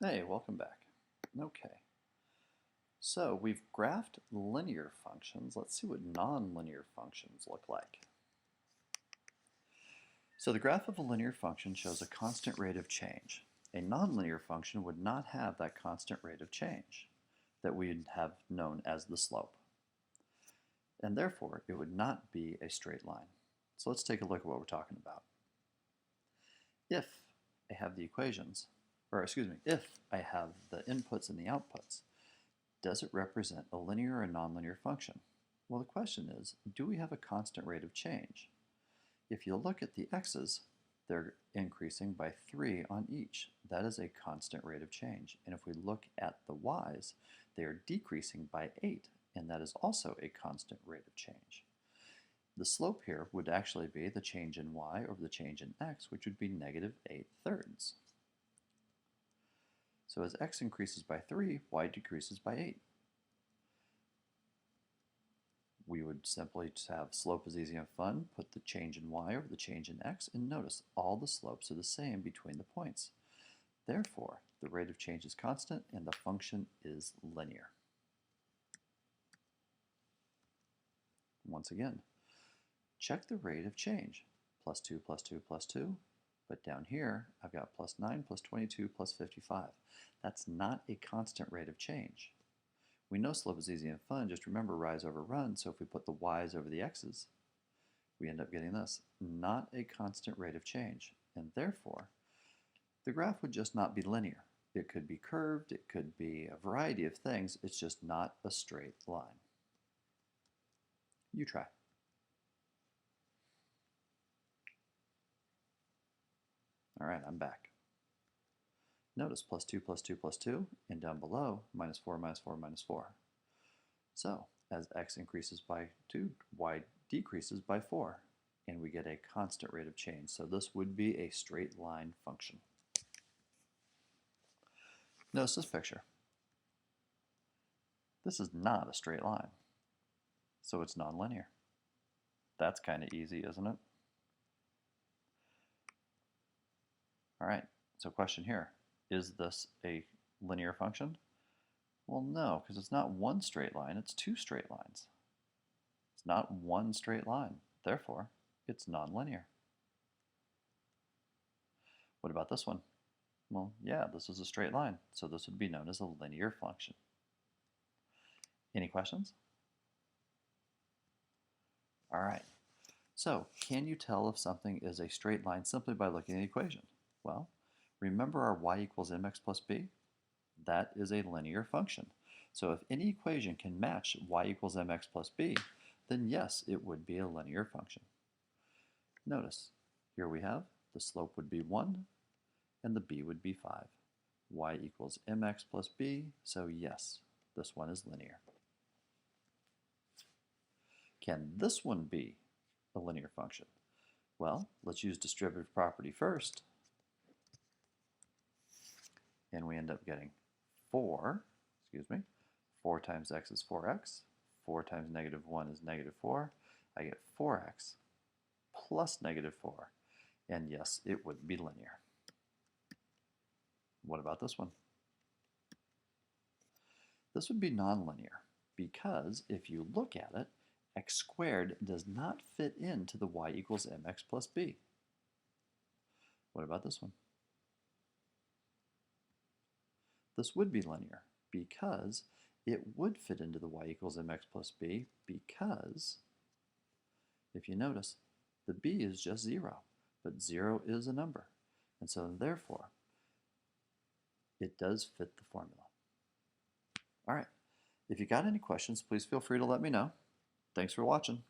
Hey, welcome back. Okay, so we've graphed linear functions. Let's see what nonlinear functions look like. So the graph of a linear function shows a constant rate of change. A nonlinear function would not have that constant rate of change that we'd have known as the slope. And therefore, it would not be a straight line. So let's take a look at what we're talking about. If I have the equations, if I have the inputs and the outputs, does it represent a linear or nonlinear function? Well, the question is, do we have a constant rate of change? If you look at the x's, they're increasing by 3 on each. That is a constant rate of change. And if we look at the y's, they are decreasing by 8, and that is also a constant rate of change. The slope here would actually be the change in y over the change in x, which would be negative 8/3. So as x increases by 3, y decreases by 8. We would simply have slope is easy and fun, put the change in y over the change in x, and notice all the slopes are the same between the points. Therefore, the rate of change is constant and the function is linear. Once again, check the rate of change. Plus 2, plus 2, plus 2. But down here, I've got plus 9, plus 22, plus 55. That's not a constant rate of change. We know slope is easy and fun. Just remember rise over run. So if we put the y's over the x's, we end up getting this. Not a constant rate of change. And therefore, the graph would just not be linear. It could be curved. It could be a variety of things. It's just not a straight line. You try. All right, I'm back. Notice plus 2, plus 2, plus 2, and down below, minus 4, minus 4, minus 4. So, as x increases by 2, y decreases by 4, and we get a constant rate of change. So this would be a straight line function. Notice this picture. This is not a straight line, so it's nonlinear. That's kind of easy, isn't it? All right, so question here. Is this a linear function? Well, no, because it's not one straight line, it's two straight lines. It's not one straight line, therefore, it's nonlinear. What about this one? Well, yeah, this is a straight line, so this would be known as a linear function. Any questions? All right, so can you tell if something is a straight line simply by looking at the equation? Well, remember our y equals mx plus b? That is a linear function. So if any equation can match y equals mx plus b, then yes, it would be a linear function. Notice, here we have the slope would be 1 and the b would be 5. Y equals mx plus b, so yes, this one is linear. Can this one be a linear function? Well, let's use distributive property first. And we end up getting 4 times x is 4x. 4 times negative 1 is negative 4. I get 4x plus negative 4. And yes, it would be linear. What about this one? This would be nonlinear because if you look at it, x squared does not fit into the y equals mx plus b. What about this one? This would be linear because it would fit into the y equals mx plus b because, if you notice, the b is just 0, but 0 is a number. And so therefore, it does fit the formula. All right, if you got any questions, please feel free to let me know. Thanks for watching.